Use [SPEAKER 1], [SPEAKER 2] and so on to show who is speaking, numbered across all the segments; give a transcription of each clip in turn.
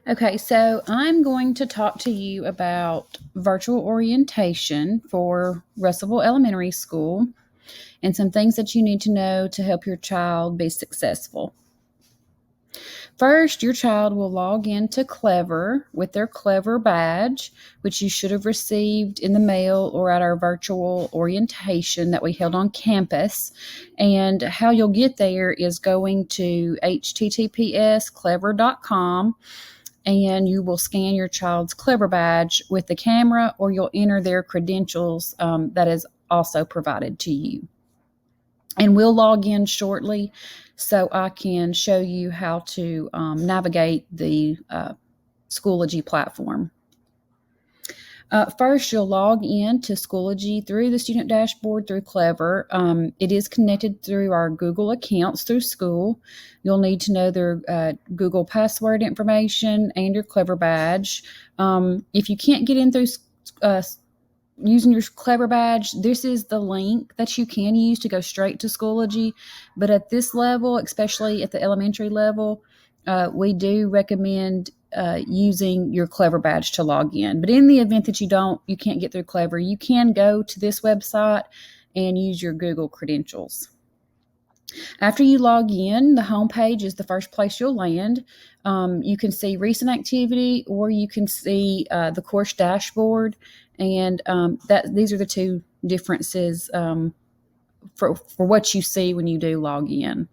[SPEAKER 1] Okay, so I'm going to talk to you about virtual orientation for Russellville Elementary School and some things that you need to know to help your child be successful. First, your child will log into Clever with their Clever badge, which you should have received in the mail or at our virtual orientation that we held on campus. And how you'll get there is going to https://clever.com, and you will scan your child's Clever badge with the camera, or you'll enter their credentials that is also provided to you. And we'll log in shortly so I can show you how to navigate the Schoology platform. First, you'll log in to Schoology through the student dashboard through Clever. It is connected through our Google accounts through school. You'll need to know their Google password information and your Clever badge. If you can't get in through using your Clever badge, this is the link that you can use to go straight to Schoology. But at this level, especially at the elementary level, we do recommend using your Clever badge to log in. But in the event that you can't get through Clever, you can go to this website and use your Google credentials. After you log in, the home page is the first place you'll land. You can see recent activity, or you can see the course dashboard, and these are the two differences for what you see when you do log in.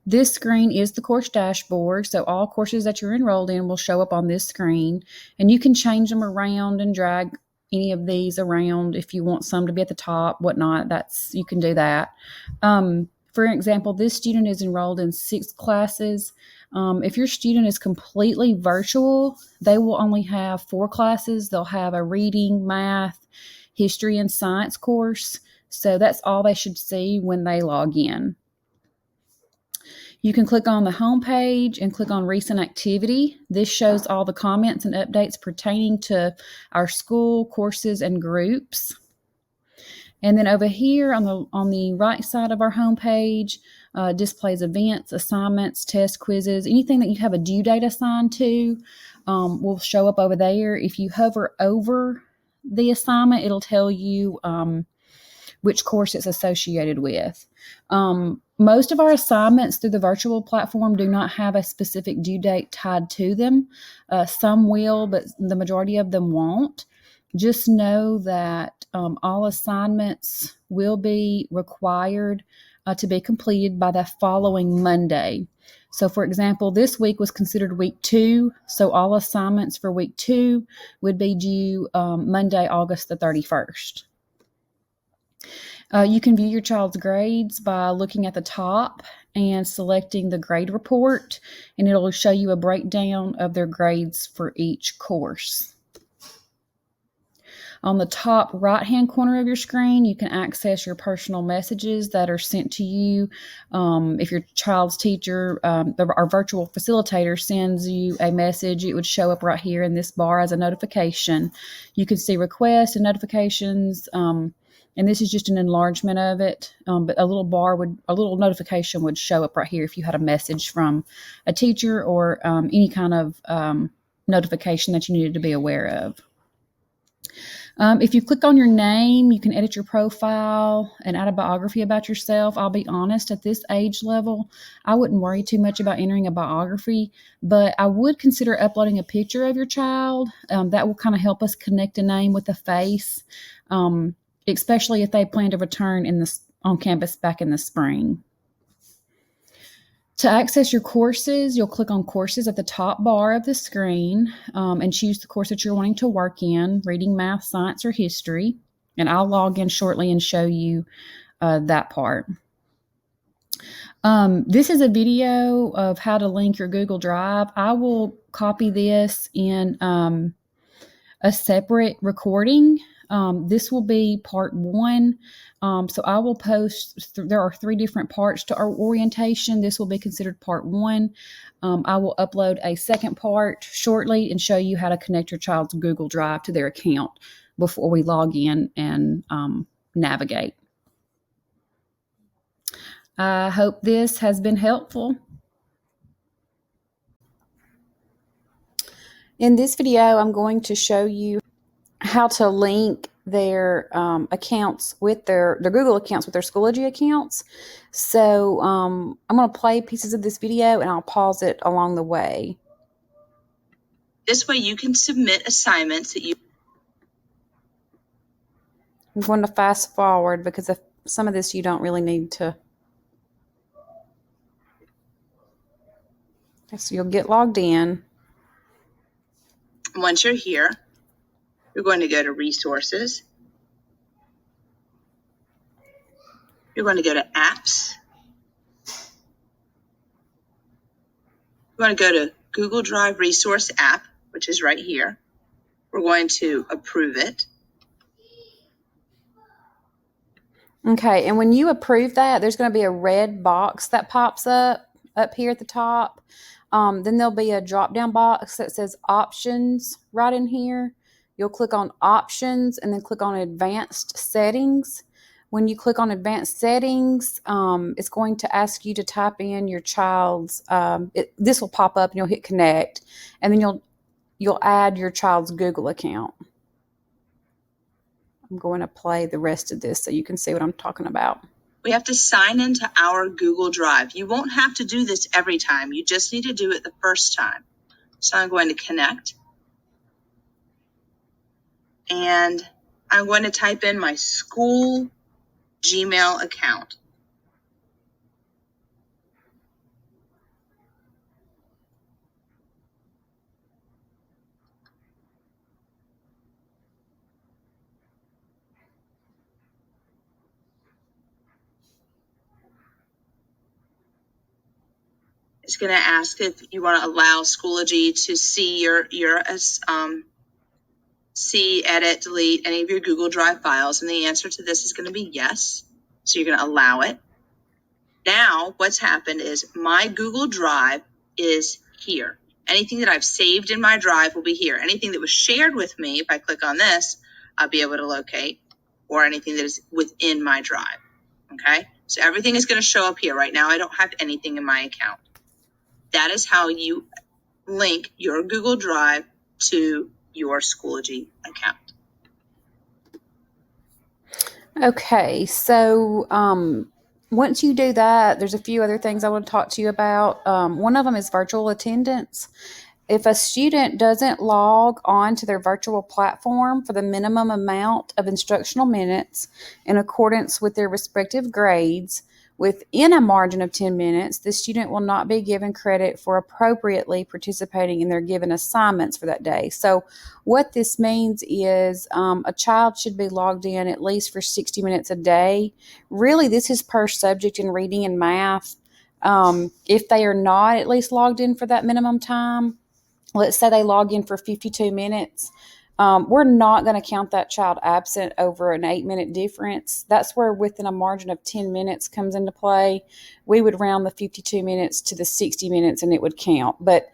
[SPEAKER 1] This screen is the course dashboard, so all courses that you're enrolled in will show up on this screen, and you can change them around and drag any of these around if you want some to be at the top, whatnot. You can do that. For example, this student is enrolled in 6 classes. If your student is completely virtual, they will only have 4 classes. They'll have a reading, math, history, and science course. So that's all they should see when they log in. You can click on the home page and click on recent activity. This shows all the comments and updates pertaining to our school, courses, and groups. And then over here on the right side of our home page displays events, assignments, test quizzes, anything that you have a due date assigned to will show up over there. If you hover over the assignment, it'll tell you which course it's associated with. Most of our assignments through the virtual platform do not have a specific due date tied to them. Some will, but the majority of them won't. Just know that all assignments will be required to be completed by the following Monday. So, for example, this week was considered week 2, so all assignments for week 2 would be due Monday, August the 31st. You can view your child's grades by looking at the top and selecting the grade report, and it'll show you a breakdown of their grades for each course. On the top right-hand corner of your screen, you can access your personal messages that are sent to you. If your child's teacher, our virtual facilitator, sends you a message, it would show up right here in this bar as a notification. You can see requests and notifications, and this is just an enlargement of it, but a little notification would show up right here if you had a message from a teacher or any kind of notification that you needed to be aware of. If you click on your name, you can edit your profile and add a biography about yourself. I'll be honest, at this age level, I wouldn't worry too much about entering a biography, but I would consider uploading a picture of your child. That will kind of help us connect a name with a face, especially if they plan to return on campus back in the spring. To access your courses, you'll click on Courses at the top bar of the screen and choose the course that you're wanting to work in, reading, math, science, or history. And I'll log in shortly and show you that part. This is a video of how to link your Google Drive. I will copy this in a separate recording. This will be part 1. So I will post, there are 3 different parts to our orientation. This will be considered part 1. I will upload a second part shortly and show you how to connect your child's Google Drive to their account before we log in and navigate. I hope this has been helpful. In this video, I'm going to show you how to link their accounts with their Google accounts with their Schoology accounts. So I'm going to play pieces of this video and I'll pause it along the way.
[SPEAKER 2] This way you can submit assignments that you...
[SPEAKER 1] I'm going to fast forward because some of this you don't really need to. So you'll get logged in.
[SPEAKER 2] Once you're here, you're going to go to Resources. You're going to go to Apps. You're going to go to Google Drive Resource App, which is right here. We're going to approve it.
[SPEAKER 1] Okay, and when you approve that, there's going to be a red box that pops up here at the top. Then there'll be a drop-down box that says Options right in here. You'll click on Options and then click on Advanced Settings. When you click on Advanced Settings, it's going to ask you to type in your child's, this will pop up and you'll hit Connect, and then you'll add your child's Google account. I'm going to play the rest of this so you can see what I'm talking about.
[SPEAKER 2] We have to sign into our Google Drive. You won't have to do this every time. You just need to do it the first time. So I'm going to connect. And I'm going to type in my school Gmail account. It's going to ask if you want to allow Schoology to see see, edit, delete any of your Google Drive files. And the answer to this is going to be yes. So you're going to allow it. Now, what's happened is my Google Drive is here. Anything that I've saved in my drive will be here. Anything that was shared with me, if I click on this, I'll be able to locate, or anything that is within my drive. Okay? So everything is going to show up here. Right now, I don't have anything in my account. That is how you link your Google Drive to your Schoology account.
[SPEAKER 1] Okay, so once you do that, there's a few other things I want to talk to you about. One of them is virtual attendance. If a student doesn't log on to their virtual platform for the minimum amount of instructional minutes in accordance with their respective grades within a margin of 10 minutes, the student will not be given credit for appropriately participating in their given assignments for that day. So what this means is a child should be logged in at least for 60 minutes a day. Really, this is per subject in reading and math. If they are not at least logged in for that minimum time, let's say they log in for 52 minutes, we're not going to count that child absent over an 8-minute difference. That's where within a margin of 10 minutes comes into play. We would round the 52 minutes to the 60 minutes and it would count. But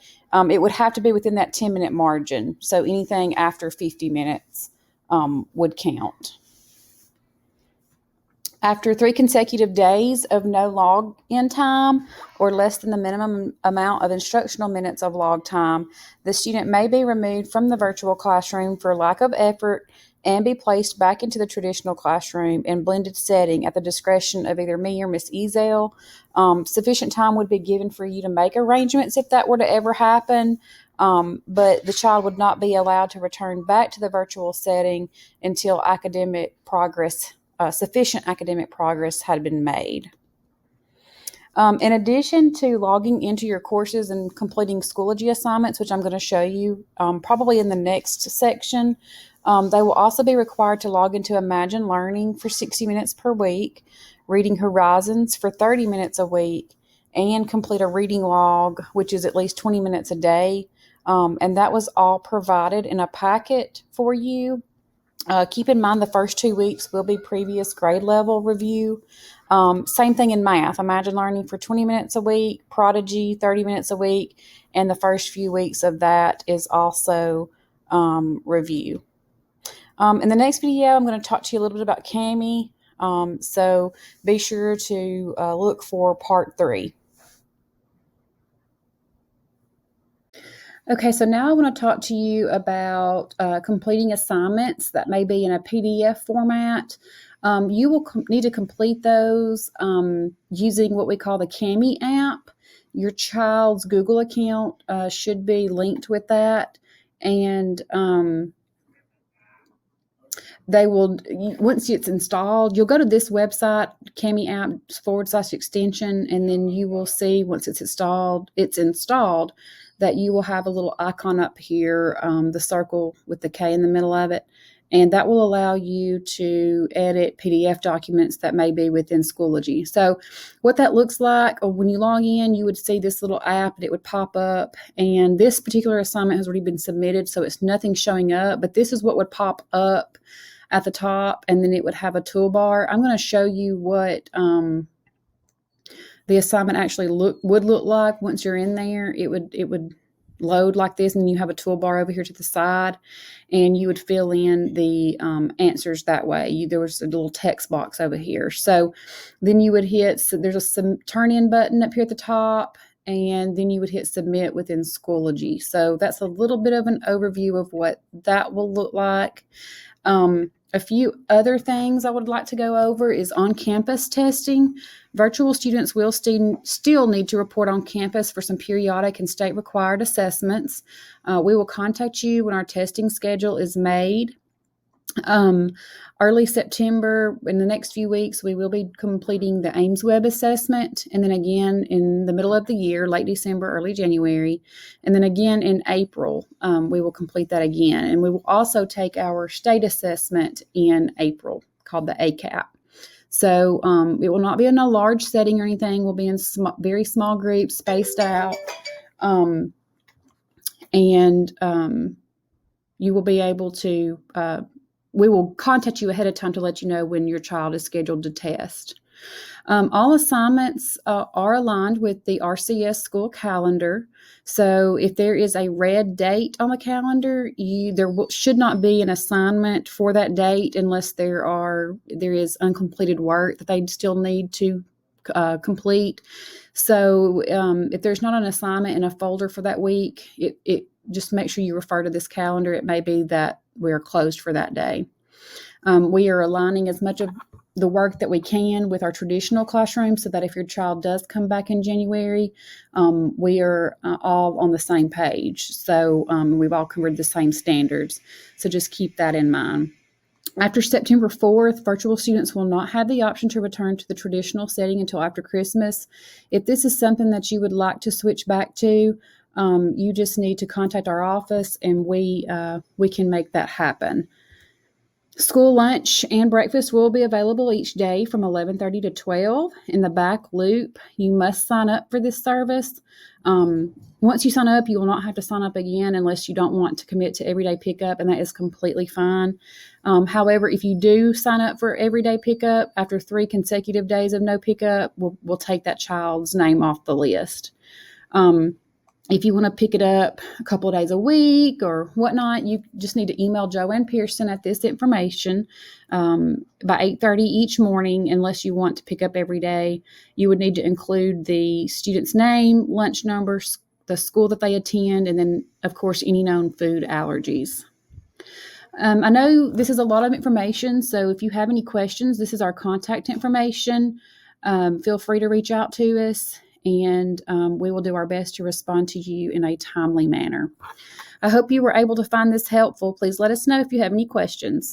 [SPEAKER 1] it would have to be within that 10-minute margin. So anything after 50 minutes would count. After 3 consecutive days of no log-in time or less than the minimum amount of instructional minutes of log time, the student may be removed from the virtual classroom for lack of effort and be placed back into the traditional classroom in blended setting at the discretion of either me or Miss Ezel. Sufficient time would be given for you to make arrangements if that were to ever happen, but the child would not be allowed to return back to the virtual setting until sufficient academic progress had been made. In addition to logging into your courses and completing Schoology assignments, which I'm going to show you probably in the next section, they will also be required to log into Imagine Learning for 60 minutes per week, Reading Horizons for 30 minutes a week, and complete a reading log, which is at least 20 minutes a day. And that was all provided in a packet for you. Keep in mind the first 2 weeks will be previous grade level review. Same thing in math. Imagine Learning for 20 minutes a week, Prodigy 30 minutes a week, and the first few weeks of that is also review. In the next video, I'm going to talk to you a little bit about Kami. So be sure to look for part 3. Okay, so now I want to talk to you about completing assignments that may be in a PDF format. You will need to complete those using what we call the Kami app. Your child's Google account should be linked with that, and they will, once it's installed, you'll go to this website, Kami app /extension, and then you will see once it's installed, that you will have a little icon up here, the circle with the K in the middle of it. And that will allow you to edit PDF documents that may be within Schoology. So what that looks like, or when you log in, you would see this little app and it would pop up. And this particular assignment has already been submitted, so it's nothing showing up. But this is what would pop up at the top, and then it would have a toolbar. I'm going to show you what the assignment actually would look like once you're in there. It would load like this, and you have a toolbar over here to the side, and you would fill in the answers that way. There was a little text box over here. So then you would hit, so there's a turn in button up here at the top, and then you would hit submit within Schoology. So that's a little bit of an overview of what that will look like. A few other things I would like to go over is on-campus testing. Virtual students will still need to report on campus for some periodic and state-required assessments. We will contact you when our testing schedule is made. Early September, in the next few weeks, we will be completing the Ames Web assessment, and then again in the middle of the year, late December, early January, and then again in April, we will complete that again. And we will also take our state assessment in April, called the ACAP. So it will not be in a large setting or anything. We'll be in very small groups, spaced out, and you will be able to we will contact you ahead of time to let you know when your child is scheduled to test. All assignments are aligned with the RCS school calendar. So if there is a red date on the calendar, there should not be an assignment for that date unless there is uncompleted work that they still need to complete. So if there's not an assignment in a folder for that week, it just make sure you refer to this calendar. It may be that we're closed for that day. We are aligning as much of the work that we can with our traditional classroom so that if your child does come back in January, we are all on the same page. So we've all covered the same standards. So just keep that in mind. After September 4th, virtual students will not have the option to return to the traditional setting until after Christmas. If this is something that you would like to switch back to, you just need to contact our office, and we can make that happen. School lunch and breakfast will be available each day from 11:30 to 12 in the back loop. You must sign up for this service. Once you sign up, you will not have to sign up again unless you don't want to commit to everyday pickup, and that is completely fine. However, if you do sign up for everyday pickup, after 3 consecutive days of no pickup, we'll take that child's name off the list. If you want to pick it up a couple of days a week or whatnot, you just need to email Joanne Pearson at this information by 8:30 each morning. Unless you want to pick up every day, you would need to include the student's name, lunch number, the school that they attend, and then, of course, any known food allergies. I know this is a lot of information, so if you have any questions, this is our contact information. Feel free to reach out to us, and we will do our best to respond to you in a timely manner. I hope you were able to find this helpful. Please let us know if you have any questions.